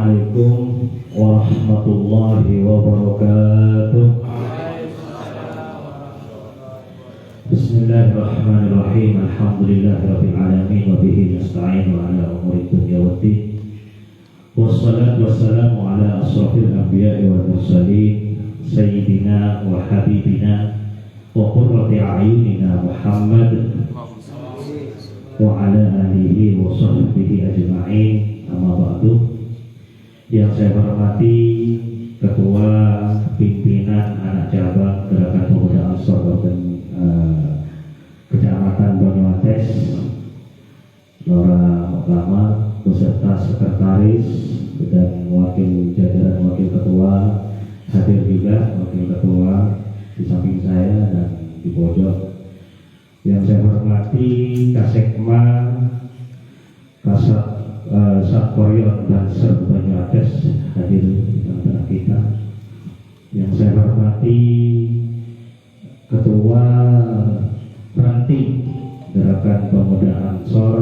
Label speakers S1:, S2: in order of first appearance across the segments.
S1: Assalamualaikum warahmatullahi wabarakatuh. Bismillahirrahmanirrahim. Alhamdulillahirabbil alamin wa bihi nasta'inu ala umuri dunya waddin. Wassalatu wassalamu ala asrofil anbiya'i wal mursalin sayyidina wa habibina wa qurrati a'yunina Muhammad wa ala alihi wa sahbihi ajma'in. Amma ba'du. Yang saya hormati Ketua Pimpinan Anak Cabang Gerakan Pemuda Ansor Kecamatan Banyuwantes, Lora Muhammad, beserta sekretaris dan wakil jajaran wakil ketua, hadir juga wakil ketua di samping saya dan di pojok. Yang saya hormati Kasekma, Kasat Satkoyon dan Serbu Banyuwantes hadir di antara kita. Yang saya hormati Ketua Ranting Gerakan Pemuda Ansor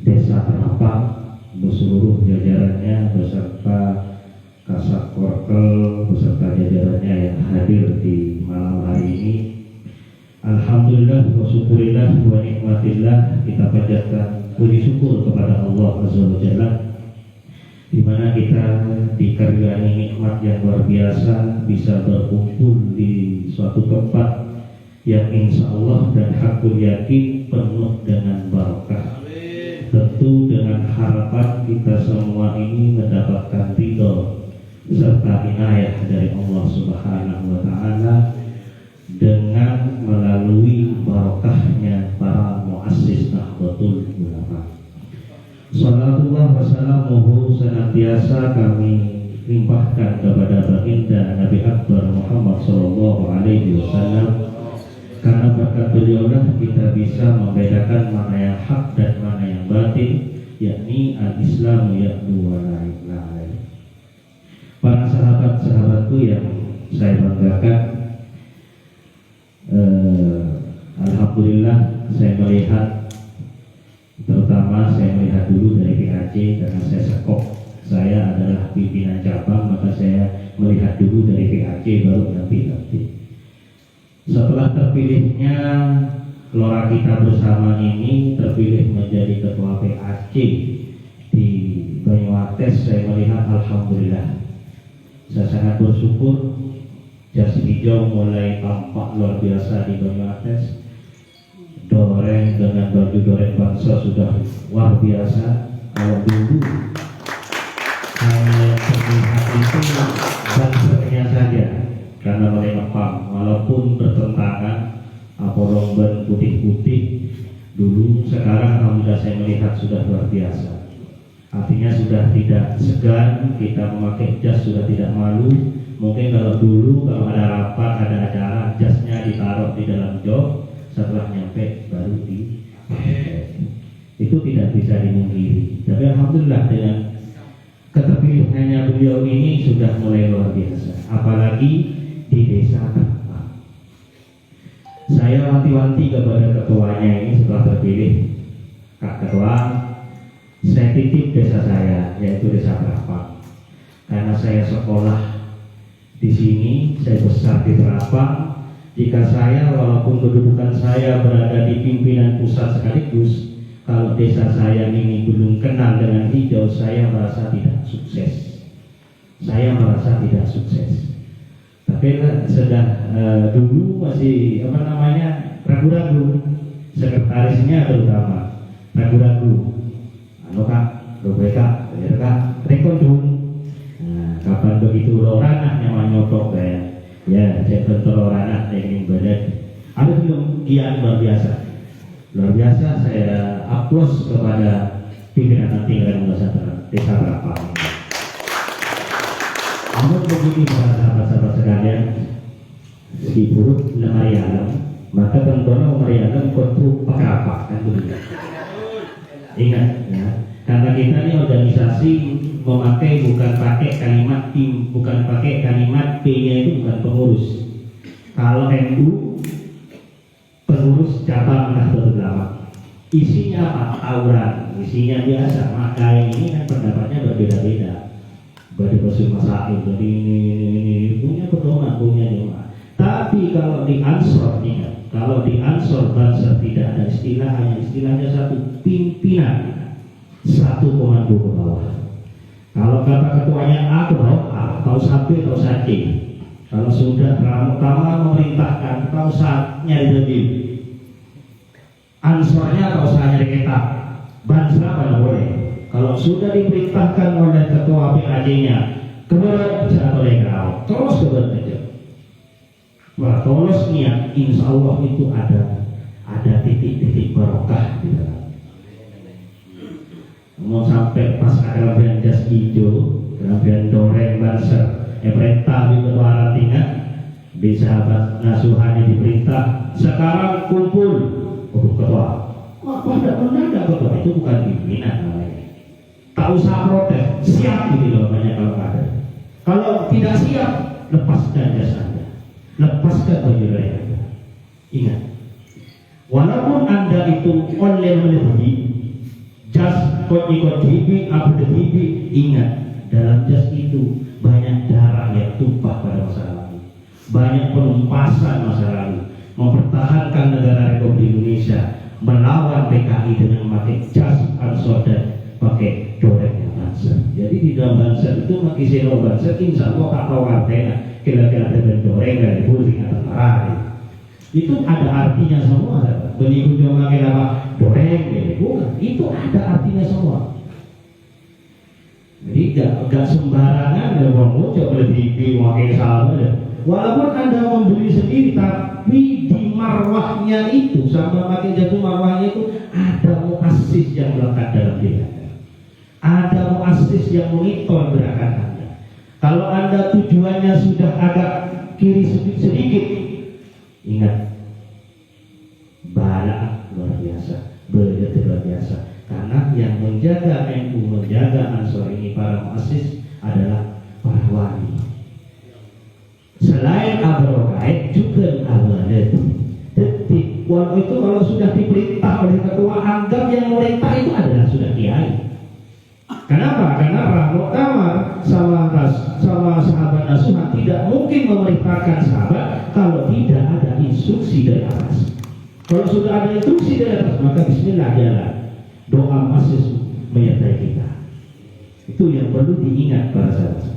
S1: Desa Terapang seluruh jajarannya beserta Kasat Korkel beserta jajarannya yang hadir di malam hari ini. Alhamdulillah wa syukurillah wa nikmatillah, kita panjatkan puji syukur kepada Allah Azza wa Jalla, di mana kita dikaruniai nikmat yang luar biasa bisa berkumpul di suatu tempat yang insya Allah dan hakul yakin penuh dengan barakah. Tentu dengan harapan kita semua ini mendapatkan ridho serta inayah dari Allah Subhanahu wa Ta'ala dengan melalui barakahnya para muassis Nahdlatul Ulama. Salatullah wassalamuhu senantiasa kami limpahkan kepada baginda Nabi Akbar Muhammad sallallahu alaihi wasallam, karena berkat beliaulah kita bisa membedakan mana yang hak dan mana yang batil, yakni al-Islamu ya'lu wa la ilaha illallah. Para sahabat-sahabatku yang saya banggakan, alhamdulillah saya melihat, terutama saya melihat dulu dari PAC karena saya sekop, saya adalah pimpinan cabang, maka saya melihat dulu dari PAC baru nanti. Setelah terpilihnya Lora kita bersama ini terpilih menjadi ketua PAC di Banyuwantes, saya melihat alhamdulillah, saya sangat bersyukur. Jas hijau mulai tampak luar biasa di Banyuwantes. Doreng dengan baju doreng bangsa sudah luar biasa. Kalau dulu hanya terlihat itu bansernya saja karena mulai ngepam, walaupun bertentangan apolong ban putih-putih dulu, sekarang alhamdulillah saya melihat sudah luar biasa. Artinya sudah tidak segan kita memakai jas, sudah tidak malu. Mungkin kalau dulu kalau ada rapat, ada acara, jasnya ditaruh di dalam jok, setelah nyampe baru itu tidak bisa dimungkiri. Tapi alhamdulillah dengan keterpilihannya beliau ini sudah mulai luar biasa, apalagi di desa Terapang. Saya wanti-wanti kepada ketuanya ini setelah terpilih, Kak Ketua, saya titip desa saya, yaitu desa Terapang, karena saya sekolah di sini, saya besar di Terapang. Jika saya, walaupun kedudukan saya berada di pimpinan pusat sekaligus, kalau desa saya ini belum kenal dengan hijau, saya merasa tidak sukses. Tapi sedang dulu masih ragu-ragu, sekretarisnya terutama ragu-ragu. Kak, Robeka, Kak, rekon. Kapan begitu loranahnya menyotok ya saya bentor loranah yang badan ada kemudian luar biasa saya aplaus kepada pimpinan nanti dan desa Terapang. Namun begini para sahabat-sahabat sekalian, si buruk lemari alam maka tentunya lemari alam kontru pakai apa kan begitu. Ingat ya, karena kita ini organisasi memakai bukan pakai kalimat tim, bukan pakai kalimat P-nya itu bukan pengurus. Kalau NU pengurus cabang Nahdlatul Ulama, isinya apa? Tawuran, isinya biasa. Maka ini kan pendapatnya berbeda-beda. Badi masuk masail, jadi ini punya pedoman, punya jemaah. Tapi kalau di Ansor ingat, kalau di Ansor Banser tidak ada istilahnya satu pimpinan, satu komando ke bawah. Kalau kata ketuanya A ke bawah A, tahu sampai tahu saja. Kalau sudah pertama memerintahkan, tahu saatnya nyari Ansornya tahu saatnya nyari ketak. Banser pada boleh. Kalau sudah diperintahkan oleh ketua PAJ-nya, keberat atau legal, terus keberat aja. Wah, terus niat, insya Allah itu ada titik-titik barokah di dalam. Mau sampai pas ada rampian jas hijau, rampian doreng banser, perintah di ketua rantingan, di sahabat nasuhani diperintah, sekarang kumpul, ketua. Wah, pada mendadak ketua itu bukan pimpinan namanya. Tak usah protes, siap gitu loh banyak kalau ada. Kalau tidak siap, lepaskan jas Anda, lepaskan baju Anda. Ingat, walaupun Anda itu online melebihi jas ikut TV, upload TV, ingat dalam jas itu banyak darah yang tumpah pada masa lalu, banyak penumpasan masa lalu, mempertahankan negara Republik Indonesia, melawan PKI dengan memakai jas Ansor dan pakai dorengnya Banser. Jadi di dalam Banser itu pakai seno Banser, insya Allah atau antena kira-kira ada doreng dari pusing atau marah. Itu ada artinya semua. Pengikut yang pakai nama doreng, bukan? Itu ada artinya semua. Jadi gak sembarangan ya bang, coba lebih pakai sahabat. Walaupun Anda membeli sendiri, tapi di marwahnya itu sama pakai jatuh marwahnya itu ada muassis yang melekat dalam diri Anda. Ada muassis yang monitor gerakan Anda. Kalau Anda tujuannya sudah agak kiri sedikit, ingat, bala luar biasa, berat luar biasa. Karena yang menjaga NU, menjaga Ansor ini para muassis adalah para wali. Selain Abrokait juga Al-Walid. Detik, walau itu kalau sudah diperintah oleh ketua, anggap yang merintah itu adalah sudah kiai. Kenapa? Karena Rahmat Kamar sama sahabat nasuhan tidak mungkin memerintahkan sahabat kalau tidak ada instruksi dari atas. Kalau sudah ada instruksi dari atas, maka bismillah jalan. Doa muassis menyertai kita. Itu yang perlu diingat para sahabat.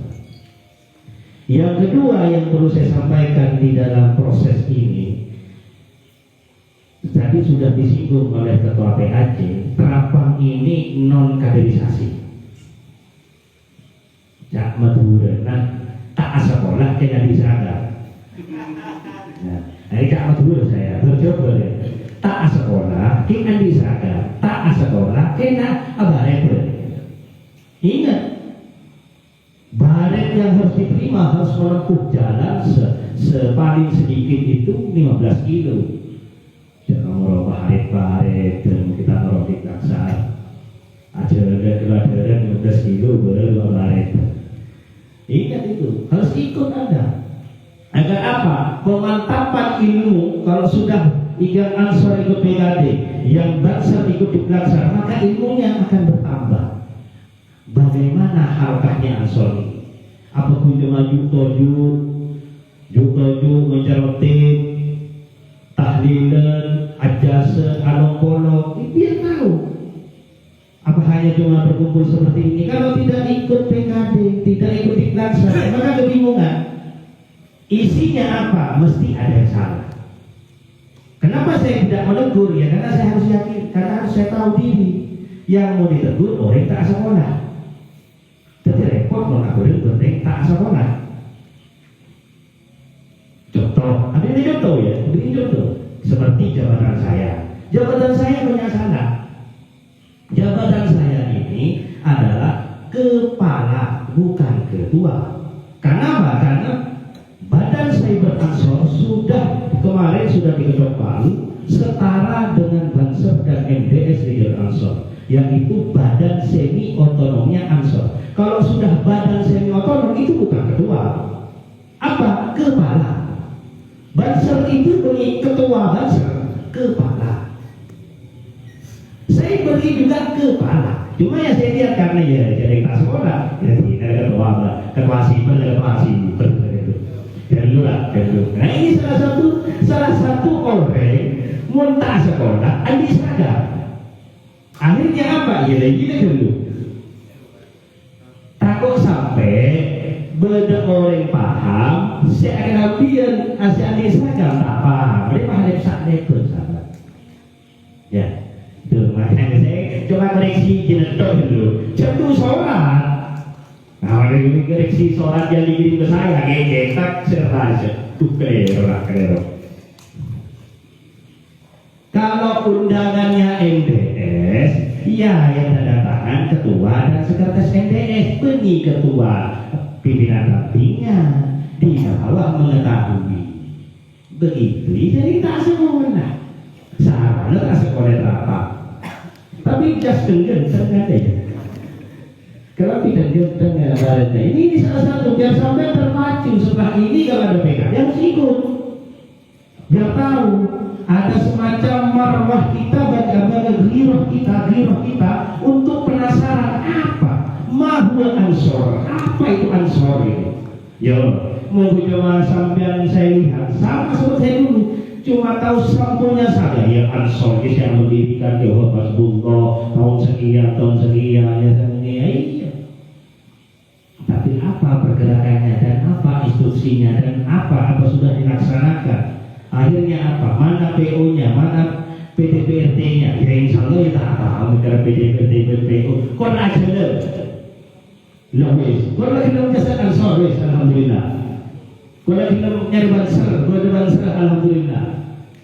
S1: Yang kedua yang perlu saya sampaikan di dalam proses ini, tadi sudah disinggung oleh ketua PAJ, Terapang ini non kaderisasi. Jak Madura, tak sekolah kena disadar. Nah, ini tak Madura saya bercoba deh. Tak sekolah kena disadar, tak sekolah kena abaret. Ingat, baret yang harus diterima harus menempuh jalan sepaling sedikit itu 15 kilo. Jangan mau baret dan kita taruh di kaksar. Ada 15 kilo baru baret. Ingat itu, harus ikut Anda. Agar apa? Pemantapan ilmu. Kalau sudah yang Ansor ikut PKD, yang Banser ikut di Pelaksar, maka ilmunya akan bertambah. Bagaimana harkahnya Ansor ini? Apa kunjungan Juktoju, mencerotip, tahlilan, ajasen, along-kolong, dia tahu. Apa hanya cuma berkumpul seperti ini? Kalau tidak ikut PKD, tidak ikut di Pelaksar, maka kebingungan. Isinya apa? Mesti ada yang salah. Kenapa saya tidak menegur? Ya karena saya harus yakin, karena harus saya tahu diri. Yang mau ditegur orang tak sekolah. Jadi repot mengakuin penting tak sekolah. Contoh, ada ini contoh ya, ini contoh. Seperti jabatan saya. Jabatan saya banyak salah. Jabatan saya ini adalah kepala, bukan ketua. Kenapa? Karena Badan Cyber Ansor kemarin sudah diketok palu setara dengan Banser dan MDS Leader Ansor, yaitu Badan Semi Otonomnya Ansor. Kalau sudah Badan Semi Otonom itu bukan ketua, apa? Kepala. Banser itu beri ketua Banser, kepala. Saya beri juga kepala. Cuma ya saya lihat karena ya jadi tak sekolah, jadi tidak ketua. kewajiban itu. Dulu. Nah ini salah satu orang muntah sekolah andi seragam. Akhirnya apa? Ya gini dulu. Takut sampai beda orang paham, seakan-akan andi seragam tak paham. Dia paham dia bisa nekut sahabat. Ya, tuh makanya saya coba koreksi jenetok dulu. Jatuh sholat. Nah, ini koreksi sholat yang dikirim ke saya, tak serasa. Tuh keliru. Kalau undangannya MDS, ya yang tanda tangan ketua dan sekretaris MDS, beni ketua pimpinan dampingnya di bawah mengetahui. Begitu, jadi tak semua. Sahabatnya tak sekolah berapa. Tapi just dengar aja. Kalau tidak dengar baratnya, ini salah satu biar sampai terpacu setelah ini kalau ada PK yang harus ikut. Biar tahu ada semacam marwah kita bagaimana giroh kita untuk penasaran apa mahwa ansor, apa itu ansor ini. Yo, mau coba sampean saya lihat sama seperti saya dulu. Cuma tahu sampulnya saja ya ansor yang mendirikan Jehovah Hasbullah tahun sekian ya iya. Tapi apa pergerakannya dan apa instruksinya dan apa sudah dilaksanakan? Akhirnya apa? Mana PO-nya? Mana PDPRT-nya? Ya insya Allah ya tak tahu negara PDPRT PO. Kau nak jalan? Lawis. Kau lagi dalam jasa ansor, alhamdulillah. Kau lagi dalam nyari banser, alhamdulillah.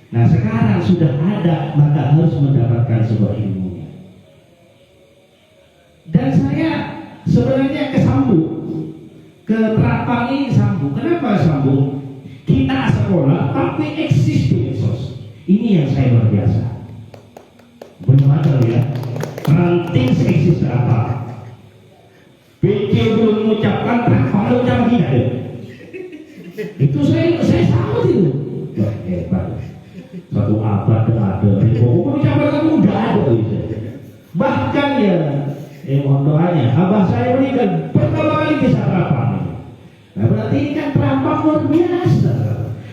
S1: Nah sekarang sudah ada, maka harus mendapatkan sebuah ilmunya. Dan saya sebenarnya kesambung ke Trapang ini sambung. Kenapa sambung? Kita sekolah tapi eksis di medsos. Ini yang saya luar biasa. Belum ada ya. Ranting eksis apa? BC belum mengucapkan Trapang lo jam tidak. Itu saya salut itu. Wah hebat. Satu abad ada. Pokoknya ucapan kamu udah ada. Bahkan ya, mohon doanya, abah saya berikan pertama kali bisa Trapang. Nah berarti ini kan Trapang luar biasa.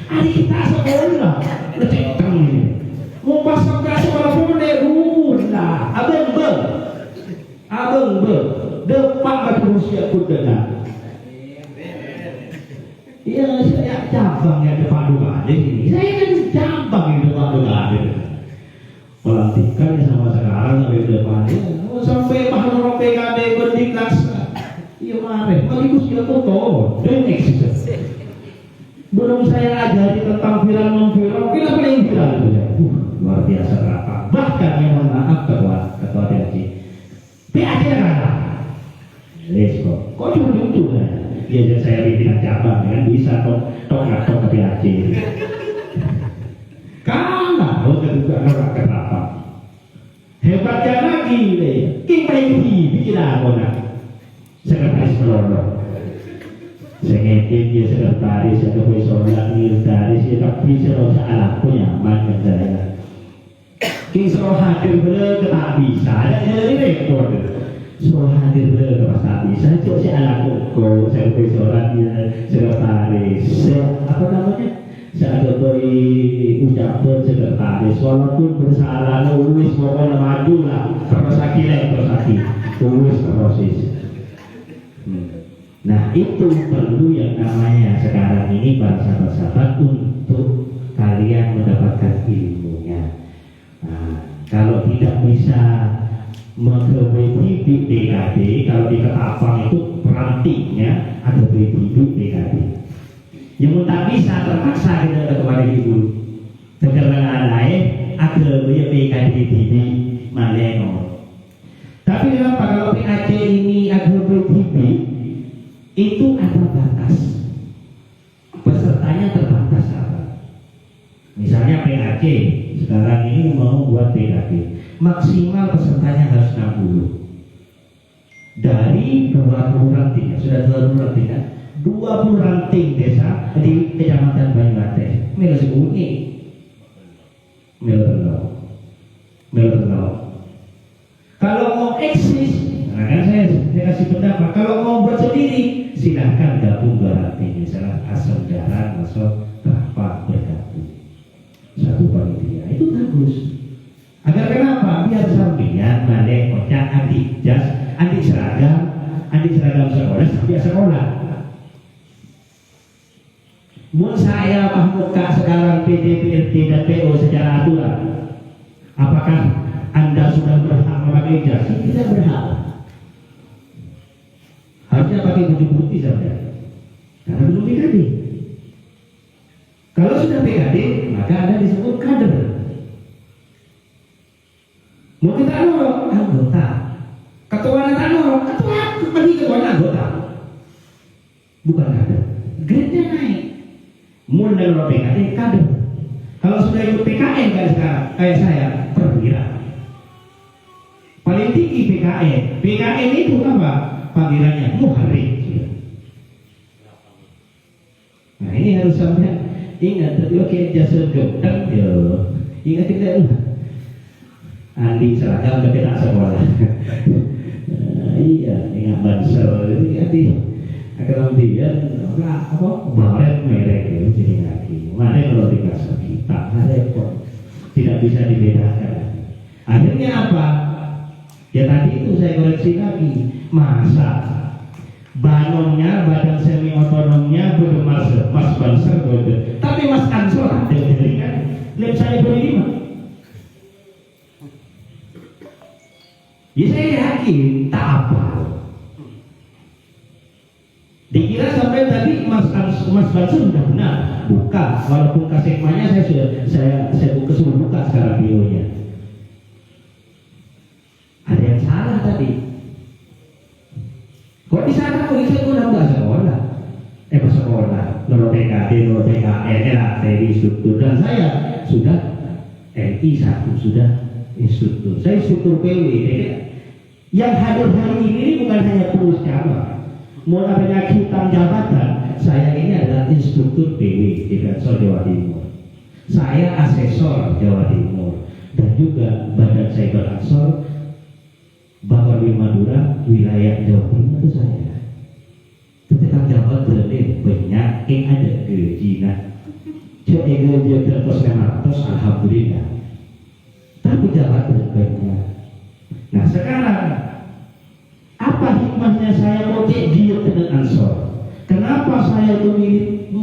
S1: Adik kita sekolah, lecekang ini. Mau pasang ke sekolah pun lah. Abang depan batu usia kudena. Iya saya cabang yang depan dua ini. Saya kan cabang yang depan dua ini. Pelantikan sama sekarang sampai depan ini. Sampai pahlawan PKD berdiklas. Iya mari, mari kita foto. Dan eksis. Belum saya ajari tentang viral non-viral, kita paling viral itu ya. Luar biasa berapa. Bahkan yang mohon maaf ketua DAC. PAC kalah. Kok lucu kan? Ya saya pimpinan cabang kan bisa tok ke PAC. Kalah, kedua orang kenapa? Hebatnya lagi deh. Kita ini bikin apa? Sekretaris pelondok. Sengaja dia sekretaris atau sholat militaris ya tapi saya salah punya nyaman saya. Kisah hadir bela tak bisa ada jadi rekor. So hadir bela tak bisa itu saya lakukan saya sholatnya sekretaris. Apa namanya? Saya beri ucapan sekretaris walaupun bersalah nulis pokoknya maju lah terus proses. Nah itu perlu yang namanya sekarang ini para sahabat-sahabat untuk kalian mendapatkan ilmunya. Nah, kalau tidak bisa mengikuti di DKD, kalau di Ketapang itu perantiknya ada di DKD. Yang tak bisa terpaksa kita kepada ibu. Sekarang lain ada PKD di Maleno. Tapi kenapa kalau PAC ini ada PTB? Itu ada batas, pesertanya terbatas apa? Misalnya PAC sekarang ini mau buat PKD, maksimal pesertanya harus 60 dari 20 ranting, sudah 20 ranting kan? 20 ranting desa di Kecamatan Banyuwangi, Melonok. Kalau mau eksis, nah kan saya kasih pendapat, kalau mau buat sendiri silahkan gabung berarti misalnya asal jalan masuk berapa bergabung satu panitia itu bagus. Agar kenapa? Biar sampeyan balik kocak adik jas, adik seragam sekolah, setiap sekolah. Mun saya mahmuka sekarang PDPRT dan PO secara aturan, apakah Anda sudah berhak memakai jas? Tidak berhak. Harusnya pakai baju putih saja, karena belum PKD. Kalau sudah PKD, maka Anda disebut kader. Mau kita anggota, ketua pergi ketua anggota, bukan kader. Grade-nya naik. Mulai dari PKD kader. Kalau sudah ikut PKN kayak sekarang, kayak saya perwira. Paling tinggi PKN. PKN itu apa? Panggilannya muharrik. Nah ini harus sampai ingat. Tapi oke jasa dokter, ingat tidak? Andi seragam tapi tak sekolah. Iya, ingat bansel itu hati. Kemudian apa? Baret merek itu jadi lagi. Mana kalau dikasih kita repot, tidak bisa dibedakan. Akhirnya apa? Ya tadi itu saya koreksi lagi. Masa banomnya, badan semi otonomnya belum masuk, Mas Banser boleh. Tapi Mas Ansor ada dari kan? Lihat saya beri 5. Ya saya yakin tak apa. Dikira sampai tadi Mas Banser sudah benar, buka. Walaupun kasekmanya saya buka sudah buka sekarang videonya. Ada yang salah tadi. Kok di sana kok itu nggak sekolah? Sekolah, nol PKD, nol PKN, tadi struktur dan saya sudah NI 1 sudah instruktur. Saya instruktur PW. Yang hadir hari ini bukan hanya pengurus cabang. Mau namanya hitam jabatan, saya ini adalah instruktur PW di Ansor Jawa Timur. Saya asesor Jawa Timur dan juga Badan Cyber Ansor Bapak Madura wilayah Jawa Timur itu saya. Ketika jawab berarti banyak yang ada gajinya. Jadi gaji terus 500 alhamdulillah. Tapi jawab banyak. Nah sekarang apa hikmahnya saya mau dia dengan Ansor? Kenapa saya memilih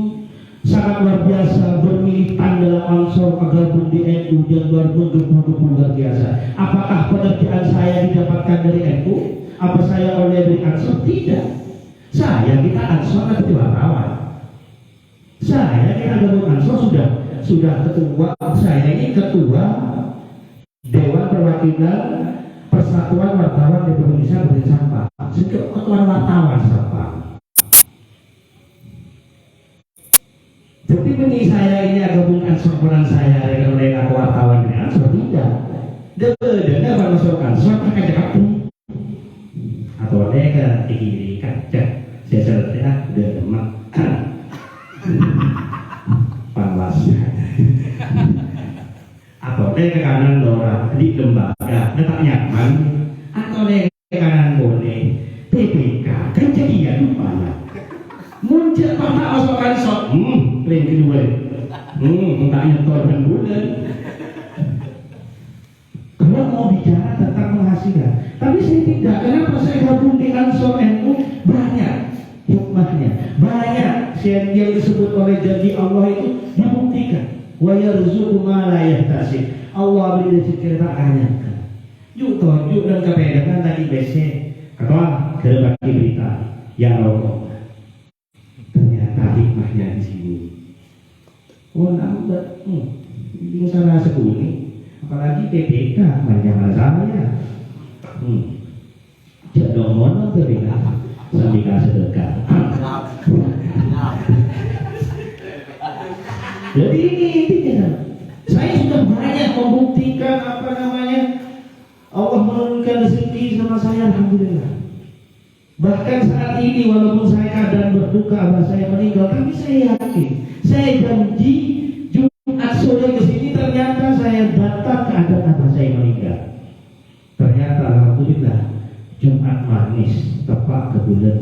S1: sangat luar biasa bermilitan dalam Ansor bergabung di NU dan bergabung luar biasa? Apakah pekerjaan saya didapatkan dari NU? Apa saya oleh dari Ansor? Tidak. Saya kita Ansor ketua kawan. Saya kita gabung Ansor sudah ketua. Saya ini ketua Dewan Perwakilan Persatuan Wartawan Republik Indonesia Beri Sampah. Ketua wartawan sampah. Jadi ini saya ini gabung Ansor peran saya dengan aku wartawan di Ansor tidak. Dede apa masuk Ansor pakai jaket atau mereka tinggi kaca. Saya selesai udah demak panas. Atau ke kanan Dora di lembaga letak nyaman atau ke kanan boleh PPK kan jadi ya lupa muncul pada osokan sok lain kedua tak nyetor dan bulan kalau mau bicara tentang penghasilan tapi saya tidak. Kenapa saya gabung di Ansor NU? Banyak hikmahnya, banyak yang disebut oleh janji Allah itu dibuktikan. Wa yarzuqu ma la yahtasib. Allah beri rezeki tak kanyakan. Yuk tunjuk dan kepedangan tadi BC. Ketua ke bagi berita ya Allah. Ternyata hikmahnya di sini. Oh nambah, ini salah sekuni. Apalagi PPK banyak saya. Jodoh mono berilah sambika sedekah. Jadi ini intinya. Saya sudah banyak membuktikan Allah menurunkan rezeki sama saya alhamdulillah. Bahkan saat ini walaupun saya keadaan berduka abah saya meninggal, tapi saya yakin, saya janji Jumat sore kesini ternyata saya datang keadaan abah saya meninggal. Ternyata alhamdulillah Jumat manis tepat ke bulan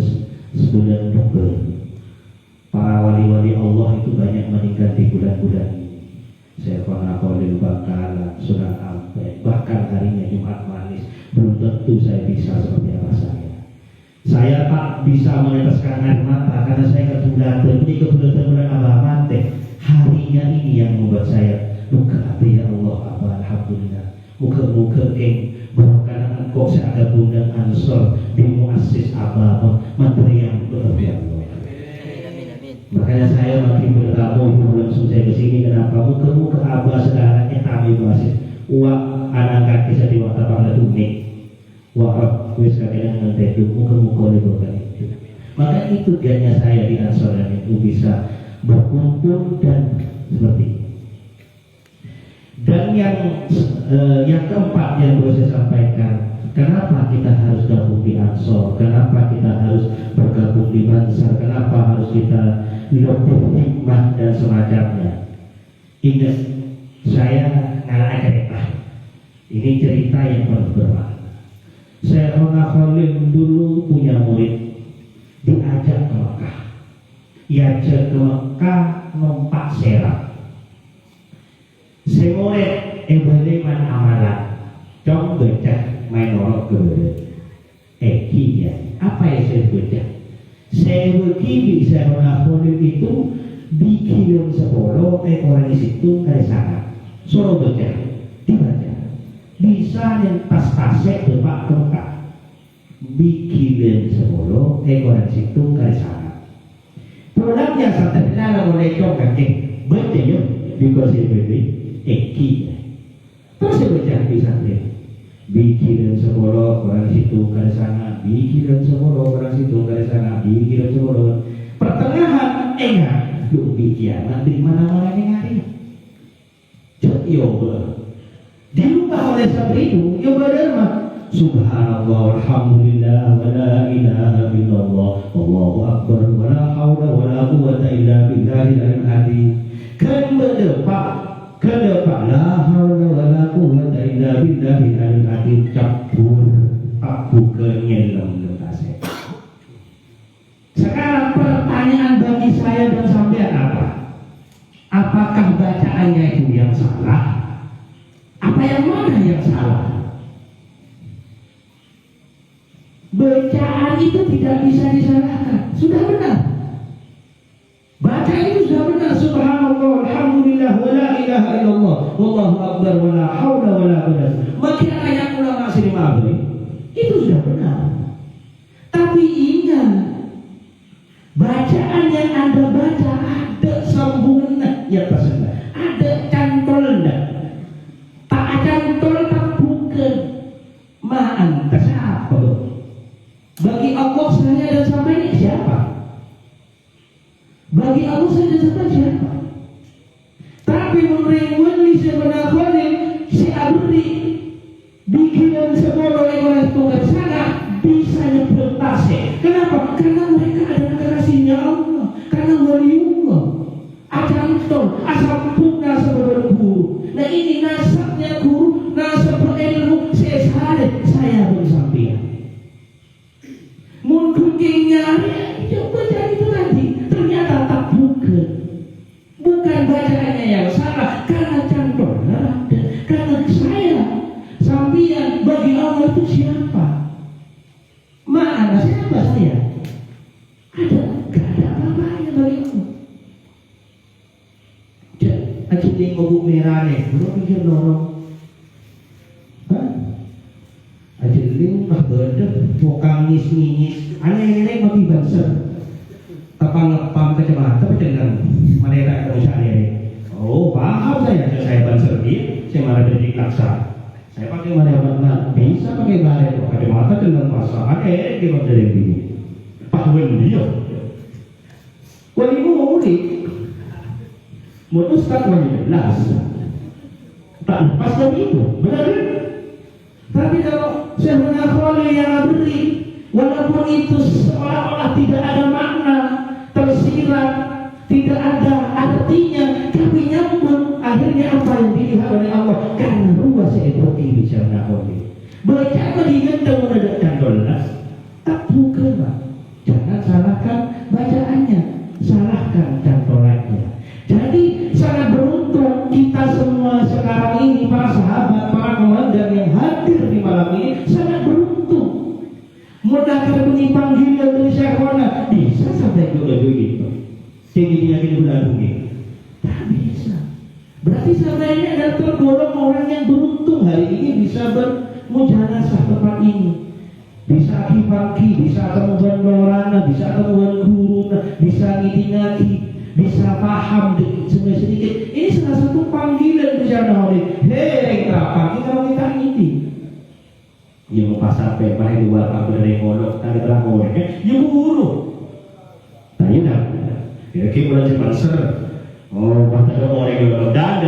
S1: Sebulan Rukun. Para wali-wali Allah itu banyak meninggal di bulan-bulan ini. Syekhona Khalil Bakalan, Sunan Ampel, bahkan harinya Jumat Manis. Belum tentu saya bisa seperti apa saya. Saya tak bisa meneteskan air mata karena saya ketulatan. Ini ketulatan bulan Abah Mate. Harinya ini yang membuat saya muka hati ya Allah, apa alhamdulillah. Muka-muka berkana engkau saya ada bunda Ansor di muassis Abah menteri yang berbiasa. Makanya saya makin bertamu itu langsung saya kesini. Kenapa? Muka Abah sedarahnya kami masih uang anak kaki saya di waktu pada unik. Wah, wis kadang nanti itu muka lebaran itu. Maka itu ganya saya di Ansor itu bisa berkumpul dan seperti itu. Dan yang keempat yang perlu saya sampaikan, kenapa kita harus gabung di Ansor? Kenapa kita harus bergabung di Bansar? Kenapa harus kita lebih hikmah dan semacamnya? Ingat, saya ngalah cerita. Ini cerita yang penuh bermakna. Syekhona Khalil dulu punya murid, diajak ke Mekah. Diajak ke Mekah numpak serap. Semurid ebaleman amalan, cong baca main norok ke ya. Apa yang saya baca? Saya begini Syekhona Khalil itu dikirim 10 orang di situ dari sana. Suruh baca, dibaca. Bisa yang tas-tasnya depak kengkak bikin 10 orang situ dari sana. Pulangnya sampai dalam oleh cong kakek baca yuk dikasih beli eki. Terus saya baca bisa deh bikin 10 orang situ dari sana, bikin 10 orang situ dari sana, bikin 10 pertengahan enggak yuk bikin nanti mana-mana yang hari cok yuk dirubah oleh sabri itu, ya benar mah. Subhanallah, alhamdulillah, wa la ilaha illallah, Allahu akbar, wa la hawla wa la quwwata illa billahil azim. Kedepak, la hawla wa la quwwata illa billahil azim. Campur, aku kenyelam lekase. Sekarang pertanyaan bagi saya dan sampean apa? Apakah bacaannya itu yang salah? Apa yang mana yang salah? Bacaan itu tidak bisa disalahkan. Sudah benar. Baca itu sudah benar. Subhanallah, alhamdulillah, wa la ilaha illallah, wallahu akbar, wa la hawla wa la quwwata. Makin ayat ulama sini maghrib itu sudah benar. Tapi ingat, bacaan yang Anda baca ada sambungan yang tersedia, ada cantolnya. Tak cantol tak bukan ma'an siapa? Bagi Allah saya dan sampai ini siapa? Bagi Allah saya dan sampai siapa? Tapi menurut wali sebenarnya si Abdi bikinan semua oleh Tuhan sana bisa nyebutase. Kenapa? Karena mereka adalah kekasihnya Allah. Karena wali Allah. Acantol, asal puna sebagai guru. Nah ini nasabnya guru, nasab ilmu saya bersampian. Mungkin nyari coba cari itu tadi, ternyata tak bukan bacaannya yang salah, karena contohnya dan karena saya sampian bagi Allah itu siapa? Mana siapa saya? Gak ada apa-apanya bagi Allah. Aja ning ngobuk merah nih, belum mikir norong. Aja ning mah bedek, tukang ngis-ngis, aneh-aneh mati bangsa. Tapang ngepam kecamatan, tapi dengan mereka itu saya. Oh, paham saya bangsa dia, saya marah dari laksa. Saya pakai marah mana? Bisa pakai marah itu, kacamata dengan masa. Aneh, dia dari ini. Pahuin dia. Walimu mau mudik. Memutuskan jelas tak lepas dari itu, benar kan? Tapi kalau Syekhona Khalil yang beri, walaupun itu seolah-olah tidak ada makna, tersirat, tidak ada artinya, tapi nyambung. Akhirnya apa yang dilihat oleh Allah? Karena ruas seperti di Syekhona Khalil. Baca apa diingatkan mendadak dolas? Tak bukan, Pak. Jangan salah melaksanakan cantolannya. Jadi sangat beruntung kita semua sekarang ini, para sahabat, para komandan yang hadir di malam ini, sangat beruntung. Mudahkan bunyi panggilan dari Syekhona, bisa sampai ke begitu. Tingginya kita berlalu, tak bisa. Berarti sampai ada tergolong orang yang beruntung hari ini bisa bermujanasah tempat ini. Bisa aki-aki, bisa temuan lorana, bisa temuan guru, bisa ngiti-ngati, bisa paham sedikit. Ini salah satu panggilan bersama oleh hei kerapang kita mau kita ngiti. Ya mau pasar pepa itu buat apa dari ngolok tadi terang oleh ya guru. Tanya dah. Ya kita mulai cepat ser. Oh pada orang yang dan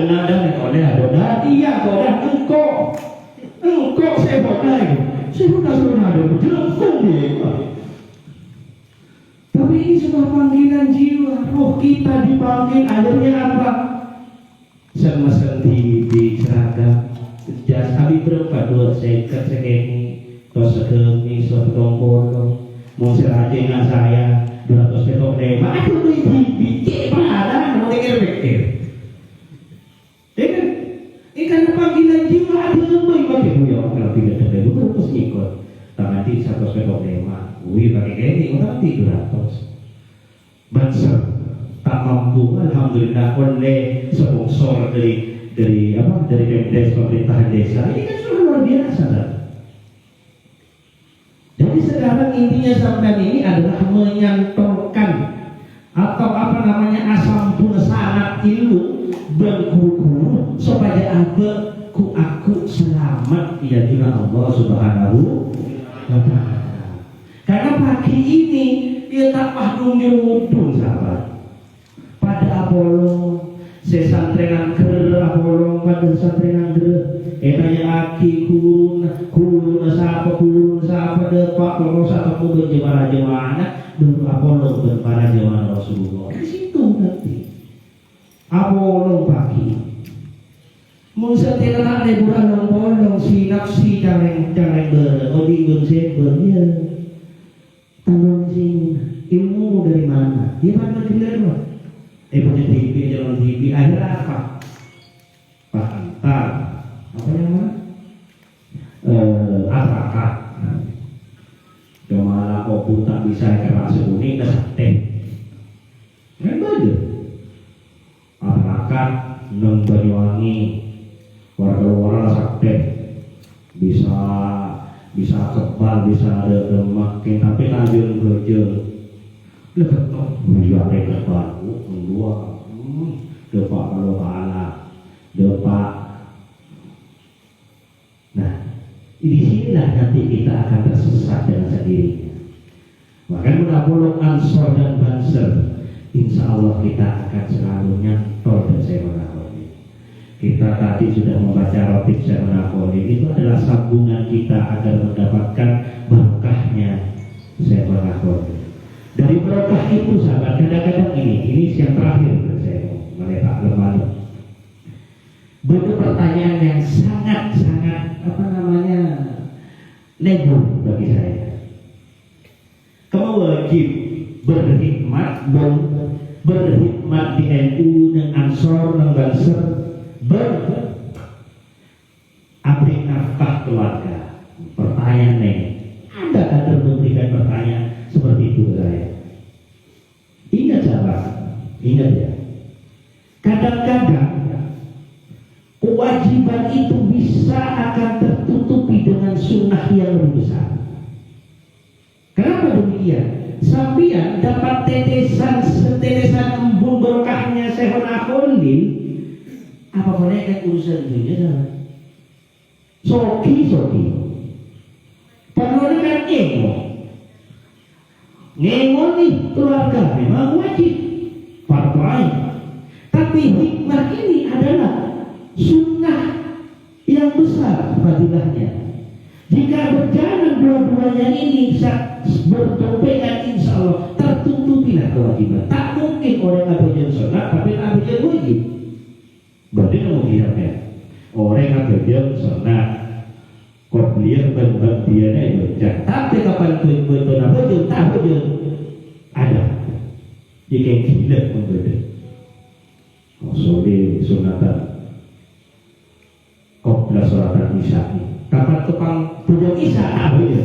S1: oleh ada iya kau dah engkau saya buat lagi. Sudah ada berjelangkung dia. Tapi ini sebuah panggilan jiwa. Roh kita dipanggil, adanya apa? Sama senti seragam. Jas abi berapa dua sekat segini, tos segini, sotong bolong. Mau serajingan saya 200 petok lema. Aduh ini biji mana? Mau pikir. Ini karena panggilan jiwa ada lebih pakai buyong kalau tidak ada itu terus ikut. Nanti 100 petok lema, pakai gini, nanti 200. Banser tak mampu, alhamdulillah oleh sponsor dari Pemdes pemerintahan desa ini kan sudah luar biasa kan? Jadi sekarang intinya sampai ini adalah menyantolkan atau asam sanat ilmu dan guru supaya aku selamat ya dengan Allah Subhanahu wa ta'ala. Karena pagi ini dia tak pahdung nyudun sahabat. Pada Apollo sesantrenan ger Apollo pada santrenan ger etanya aki kurun sapa depak kalau satu pun jemaah dulu Apollo para jemaah Rasulullah di situ nanti Apollo pagi Musa tidak ada bulan bolong si nafsi jangan odingun sebenarnya tanggung sing ilmu dari mana? Dia mana dilihat? Punya TV jalan TV akhirnya apa? Pak Antar apa yang mana? Atrakat. Kemana kau pun tak bisa keras kuning ke sate. Kan baju. Atrakat neng Banyuwangi warga-warga sate bisa kebal, bisa ada makin tapi lanjut kerja lekat menjual kebal dua depak kalau kalah depak. Nah di sinilah nanti kita akan tersesat dengan sendirinya. Maka mudah-mudahan Ansor dan Banser insya Allah kita akan selalu nyantol dan saya menakoni. Kita tadi sudah membaca roti saya menakoni, itu adalah sambungan kita agar mendapatkan berkahnya saya menakoni. Dari berkah itu sahabat, kadang-kadang ini yang terakhir saya meletak lemah. Bentuk pertanyaan yang sangat nego bagi saya. Kamu wajib berkhidmat di NU dan Ansor dan Banser, abdi nafkah keluarga. Pertanyaan ada kader memberikan pertanyaan seperti itu saya. Ingat sahabat, ingat ya. Kadang-kadang kewajiban itu bisa akan tertutupi dengan sunnah yang lebih besar. Kenapa demikian? Sampian dapat tetesan embun berkahnya Syekhul Akholil. Apa boleh kan urusan dunia sahabat? Soki. Perlu dengan Nemo nih keluarga memang wajib fardu ain. Tapi hikmah ini adalah sunnah yang besar fadilahnya. Jika berjalan dua-duanya ini bisa berdopekan insya Allah tertutupilah kewajiban. Tak mungkin orang ngapain sholat tapi tak ngapain wajib. Berarti kamu lihat ya, orang ngapain sholat kok beliau berbagiannya itu, tapi kapan betul apa jauh tak jauh ada. Iki gila menggede. Maksudnya sunatan Qobla Sholatan Isya. Kapan tukang bujang Isya? Apa ya?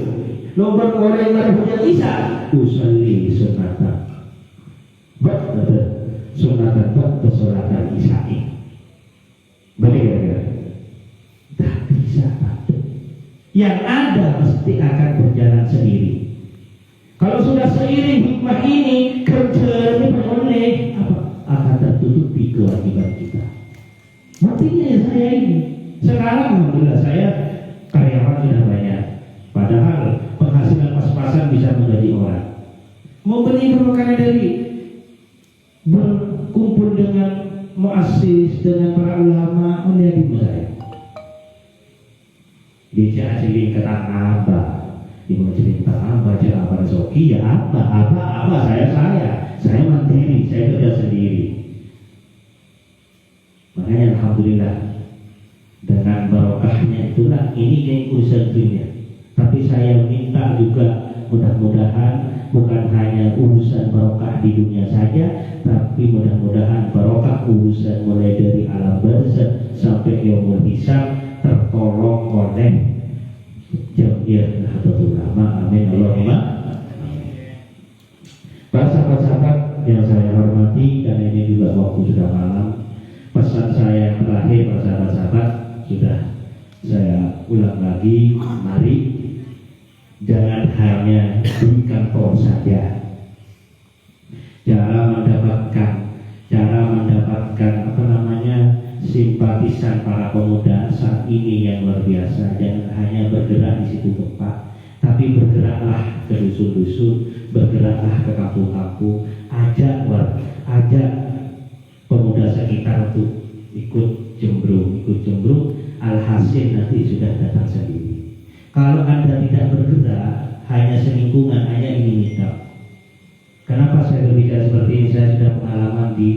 S1: Nomor orang yang baru bujang Isya. Usalli sunatan. Sunatan Qobla Sholatan Isya. Bagaimana? Tak bisa. Yang ada pasti akan berjalan sendiri. Kalau sudah seiring hikmah ini, kerja ini boleh apa? Akan tertutupi kewajiban kita. Buktinya ya saya ini. Sekarang alhamdulillah saya karyawan sudah banyak. Padahal penghasilan pas-pasan bisa menjadi orang. Mau beli berkali dari berkumpul dengan muassis, dengan para ulama, menjadi mulai. Dia cerita tentang apa? Dia cerita apa? Apa Zoki ya apa? Saya mandiri, saya kerja sendiri. Makanya alhamdulillah dengan barokahnya itulah ini yang urusan dunia. Tapi saya minta juga mudah-mudahan bukan hanya urusan barokah di dunia saja, tapi mudah-mudahan barokah urusan mulai dari alam barzakh sampai yaumul hisab tertolong oleh Jamiah Nahdlatul Ulama. Amin Allahumma. Para sahabat-sahabat yang saya hormati, karena ini juga waktu sudah malam, pesan saya yang terakhir para sahabat-sahabat sudah saya ulang lagi, mari jangan hanya di kantor saja. Cara mendapatkan simpatisan para pemuda saat ini yang luar biasa. Jangan hanya bergerak di situ tempat, tapi bergeraklah ke dusun-dusun, bergeraklah ke kampung-kampung, ajak pemuda sekitar untuk ikut jembrung. Alhasil nanti sudah datang sendiri. Kalau Anda tidak bergerak, hanya selingkungan, hanya ingin hitam. Kenapa saya berbicara seperti ini? Saya sudah pengalaman di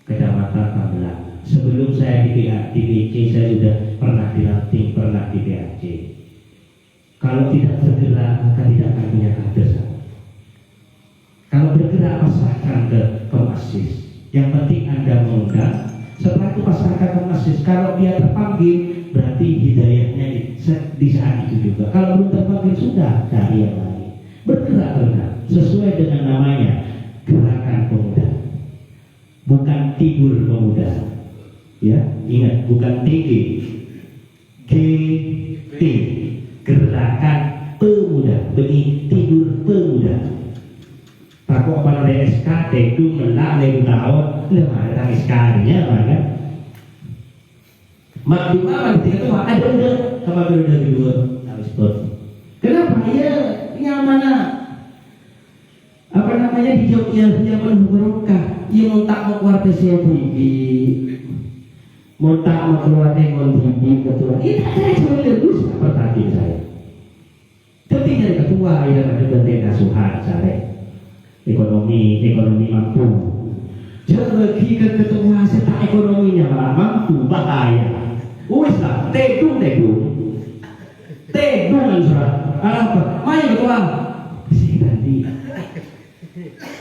S1: Kecamatan Tambelan. Sebelum saya di BC, saya sudah pernah dilantik, pernah di BAC. Kalau tidak bergerak, maka tidak akan punya kader. Kalau bergerak, pasrahkan ke masjid. Yang penting Anda mengundang. Setelah itu pasrahkan ke masjid. Kalau dia terpanggil, berarti hidayahnya di saat itu juga. Kalau belum terpanggil, sudah cari yang lain. Bergerak sesuai dengan namanya, gerakan pemuda. Bukan tidur pemuda, ya ingat, bukan TG, GT, gerakan pemuda, bagi tidur pemuda. Takut apa dari SK, itu melak dari tahun, lemah dari SK-nya, kan? Mak di mana ketika itu ada sama periode kedua, habis itu. Kenapa? Ya, yang mana? Di Jogja yang penuh berkah. Ia mau tak mau keluar PCTV, mau tak mau keluar Ekon TV ketua. Ini ada cuma lulus seperti saya. Tapi dari ketua yang ada benteng asuhan saya. Ekonomi mampu. Jangan bagi ke ketua serta ekonominya malah mampu, bahaya. Wis lah, tedung surat. Apa? Main ketua. Si tadi.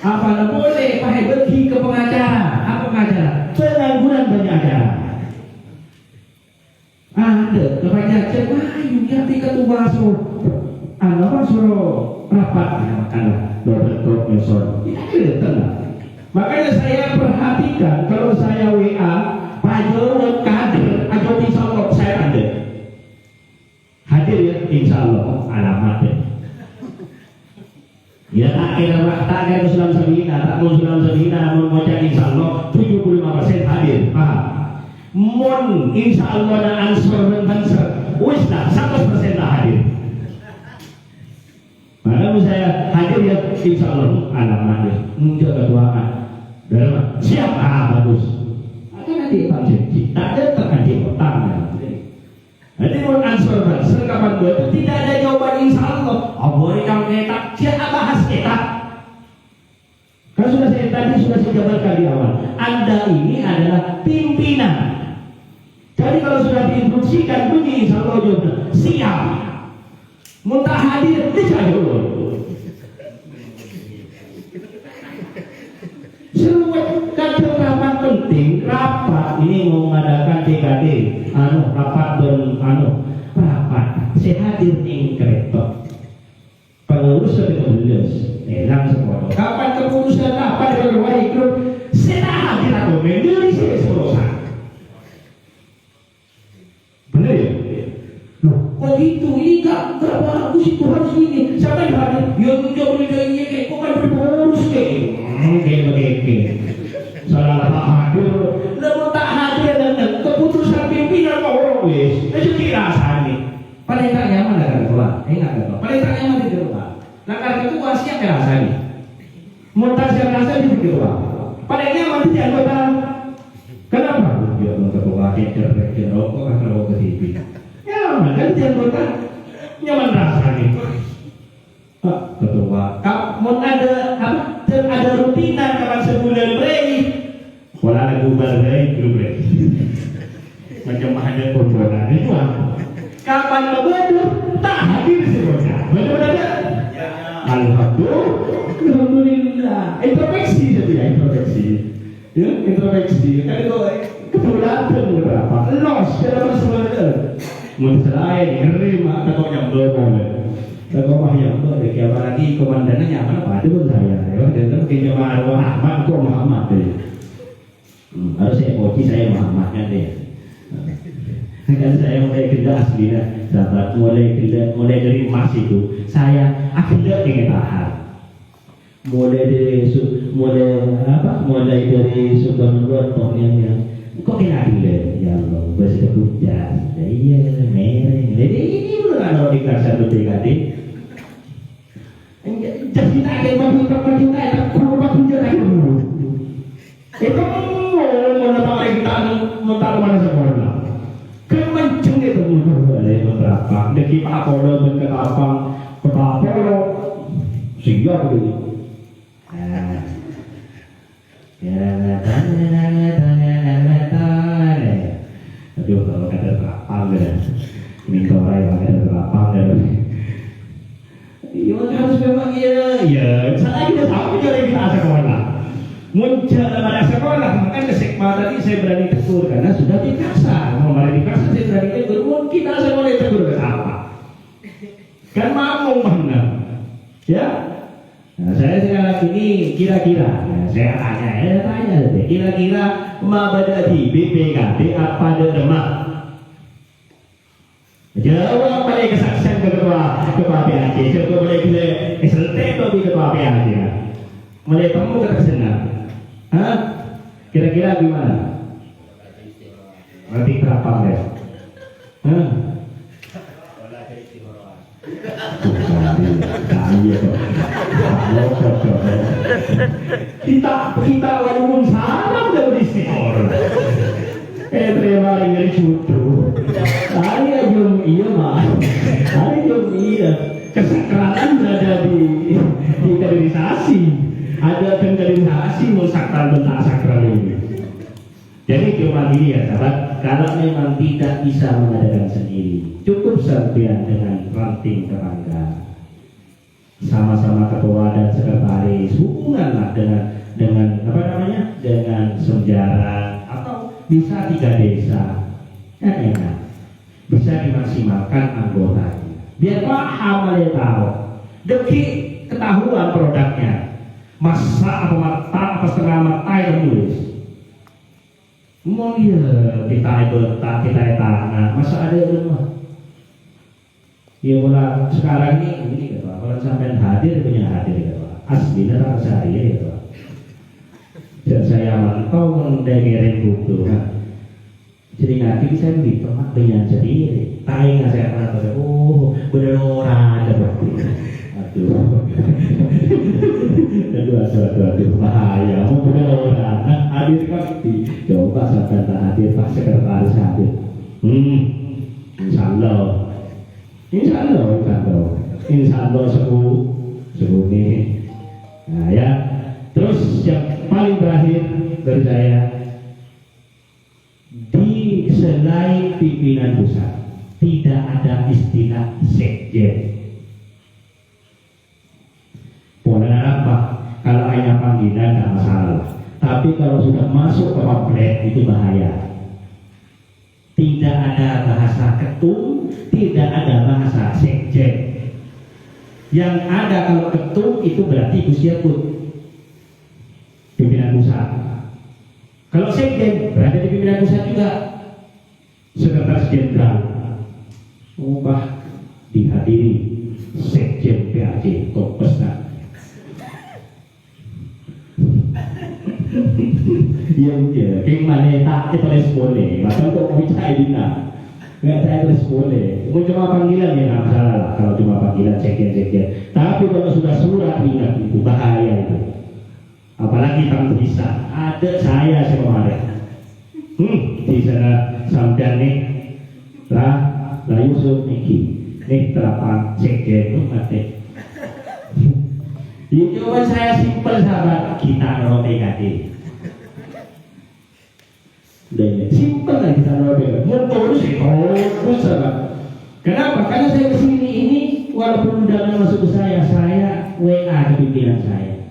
S1: Apa nak boleh pakai pergi ke pengacara? Apa pengacara? Pengangguran banyak acara. Ada kebanyakan cemayu yang ketua suruh rapat makanlah double mesor. Tidak tenang. Makanya saya perhatikan kalau saya WA Pak Jowo kader atau insya Allah saya ada hadir ya, insya Allah alamatnya. Ya akhirnya waktu Muslim Sabina, tak Muslim Sabina mau insya Allah 75% hadir. Mon insya Allah dan ansur dan banser, wis lah 100% lah hadir. Maka saya hadir ya insya Allah alamatnya, menjaga doaan. Dalam siap bagus. Akan nanti tak janji, tak ada tekan di otaknya. Jadi mau ansur banser kapan itu tidak ada jawaban insya Allah. Abori kamu ketak, siapa bahas ketak? Kan sudah saya jabarkan di awal. Anda ini adalah pimpinan. Jadi kalau sudah diinstruksikan bunyi insya Allah jawabnya siap. Muntah hadir tidak dulu. penting rapat ini mau mengadakan TKD rapat dan rapat saya hadir nih kereta pengurus sebetulnya elang semua kapan keputusan apa dengan wahai grup saya hadir atau mendiri saya seperosan bener ya? Loh, kok gitu? Ini gak bagus itu harus ini siapa yang hadir? Ya udah boleh kayak kok kan berpengurus kayak salah hadir lalu tak hadir dan keputusan pimpinan kok orang wis itu dirasani paling tak nyaman dengan ketua ingat kan paling tak nyaman di ketua langkah ketua siapa yang rasani montas yang rasani di ketua paling nyaman di anggota kenapa? dia ketua direktur rokok kan kalau ke TV nyaman kan di anggota nyaman rasani ketua mau ada apa? Dan ada rutinan kapan sebulan break wala ada bubar break belum break macam ada kumpulan itu kapan berbeda tak hadir semuanya benar-benar alhamdulillah introspeksi saja ya introspeksi kan itu kebetulan berapa los dalam sebenarnya mencerai ngeri mak atau yang belum kalau yang itu, apalagi komandannya nyaman apa itu pun saya, ya. Dan itu jemaah Muhammad, kok Muhammad deh. Harus saya emoji saya Muhammad kan deh. Kan saya mulai kerja aslinya, sahabat mulai dari emas itu, saya akhirnya ingin tahan. Mulai dari sumber yang kok kena adil ya Allah, bersedekah hujan, iya mereng, jadi ini udah kalau dikasih tuh TKD. Jadi tak ada bagi kita tak perlu bagi kita dulu. Itu mau mental mana sekolah. Kemenceng itu boleh berapa? Deki Pak Polo berketapang Pak Polo siap begini. Aduh kalau kata terapang deh, minta orang yang kata terapang deh. Iya harus memang ya. Saya kita tahu juga kita asal sekolah. Muncul pada sekolah, maka kesekma tadi saya berani tegur karena sudah dikasar. Mau berani dikasar saya berani tegur. Mungkin kita boleh tegur ke apa? Kan mau mana? Ya. Nah, saya sekarang ini kira-kira, saya tanya, kira-kira mabada di BPKD apa ada demak? Jawab pada kesaksian ketua PAD, coba boleh kita SLT atau di ketua PAD ya? Mulai temu ke tersenang, kira-kira gimana? Berarti berapa ya? Kita walaupun salah udah beristighfar. Terima ingin cucu. Saya jom iya mah. Saya jom iya. Kesakralan berada di kaderisasi. Ada kaderisasi mau sakral dan tak sakral ini. Jadi cuma gini ya sahabat, kalau memang tidak bisa mengadakan sendiri, cukup sampean dengan ranting kerangka, sama-sama ketua dan sekretaris, hubunganlah dengan apa namanya, dengan sejarah atau bisa 3 desa, kan enak, bisa dimaksimalkan anggotanya, biar paham dia tahu, demi ketahuan produknya, masak apa matang apa setengah matang yang tulis. Mau dia kita tanah masa ada rumah ya bola sekarang ini gitu kalau sampai hadir punya hadir gitu aslinya tak saya gitu dan saya mantau mendengarin buku jadi nanti saya gitu mak dengan sendiri taing saya pernah tahu bener orang ada waktu aduh bahaya mau bener orang hadir pasti coba sampai tak hadir pas sekretaris hadir insya Allah sebut nah ya terus yang paling terakhir dari saya di selain pimpinan pusat tidak ada istilah sekjen. Boleh apa? Kalau hanya panggilan tidak masalah. Tapi Tapi kalau sudah masuk ke pamflet itu bahaya. Tidak ada bahasa ketum, tidak ada bahasa sekjen. Yang ada kalau ketum itu berarti Gus Yakut, pimpinan pusat. Kalau sekjen berada di pimpinan pusat juga, sekretaris jenderal. Ubah dihadiri sekjen PAC Kompesna. Iya, kayak mana tak kita boleh, macam kok mau bicara dina, nggak saya boleh. Mau cuma panggilan ya nggak masalah lah, kalau cuma panggilan sekjen. Tapi kalau sudah surat ingat itu bahaya itu. Apalagi Kang bisa, ada saya kemarin. Di sana sampai nih, lah Yusuf nih terapan sekjen itu mati. Jawaban saya simpel sahabat, kita nol PKD. Udah ini simpel lah kita nol PKD. Terus terus sahabat. Kenapa? Karena saya kesini ini walaupun undangan masuk ke saya WA ke pimpinan saya.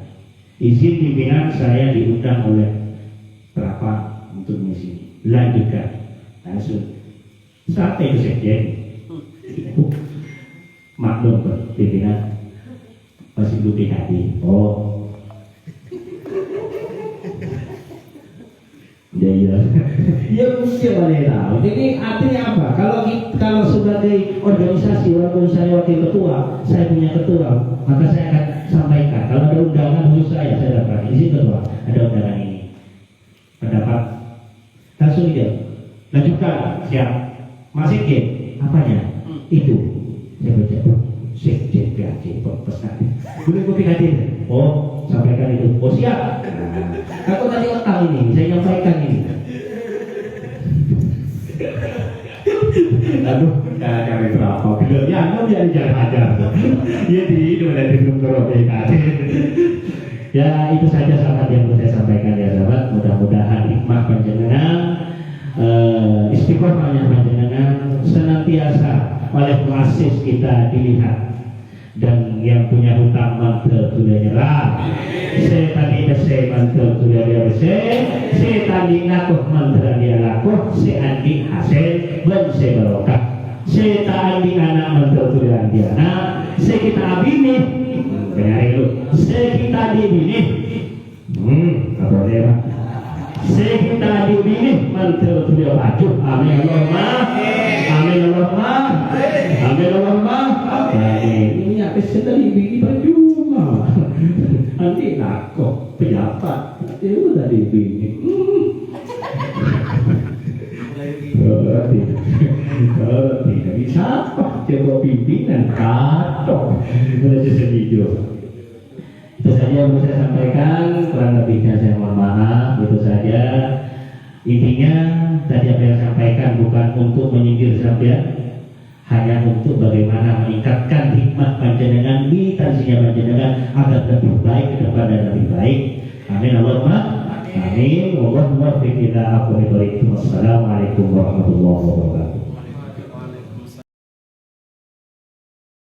S1: Izin pimpinan saya diundang oleh berapa untuk mengisi. Lanjutkan. Langsung. Sampai ke sekjen. Maklum pimpinan. Masih belum PKD. Oh, ya, ya mesti boleh tahu. Jadi artinya apa? Kalau sebagai organisasi walaupun saya wakil ketua, saya punya ketua, maka saya akan sampaikan. Kalau ada undangan khusus saya dapat. Di sini ketua ada undangan ini. Pendapat langsung dia. Lanjutkan. Siap. Masih ke? Apanya? Itu. Saya baca. Sekjen PAC pesan. Boleh kopi hadir. Oh, sampaikan itu. Oh siap. Aku tadi otak ini, saya nyampaikan ini. Aduh, cari berapa? Bilangnya anu dia jangan ajar. Jadi itu dari belum PAC. Ya itu saja sahabat yang mau saya sampaikan ya sahabat. Mudah-mudahan hikmah panjenengan, istiqomahnya panjenengan senantiasa oleh muassis kita dilihat, dan yang punya hutang mantel sudah nyerah. Saya tadi besar mantel sudah dia besar. Saya tadi ngakuh mantel dia lakuh. Saya andi hasil dan saya barokah. Saya tadi anak mantel sudah dia anak. Saya kita abini. Benar itu. Saya kita abini. Apa dia? Saya kita abini mantel sudah baju. Amin Allahumma. Amin Allahumma. Amin Allahumma. Ini apa sekali bini baju mah. Nanti nakok pejabat. Itu dari bini. Tidak bisa apa coba pimpinan katok. Boleh setuju. Itu saja yang bisa saya sampaikan. Kurang lebihnya saya mohon maaf. Itu saja. Intinya tadi apa yang saya sampaikan bukan untuk menyindir sampean, hanya untuk bagaimana meningkatkan hikmah panjenengan di tansinya panjenengan agar lebih baik ke depan dan lebih baik. Amin Allahumma amin. Wallahumma fiqh ila aqwali. Wassalamualaikum warahmatullahi wabarakatuh.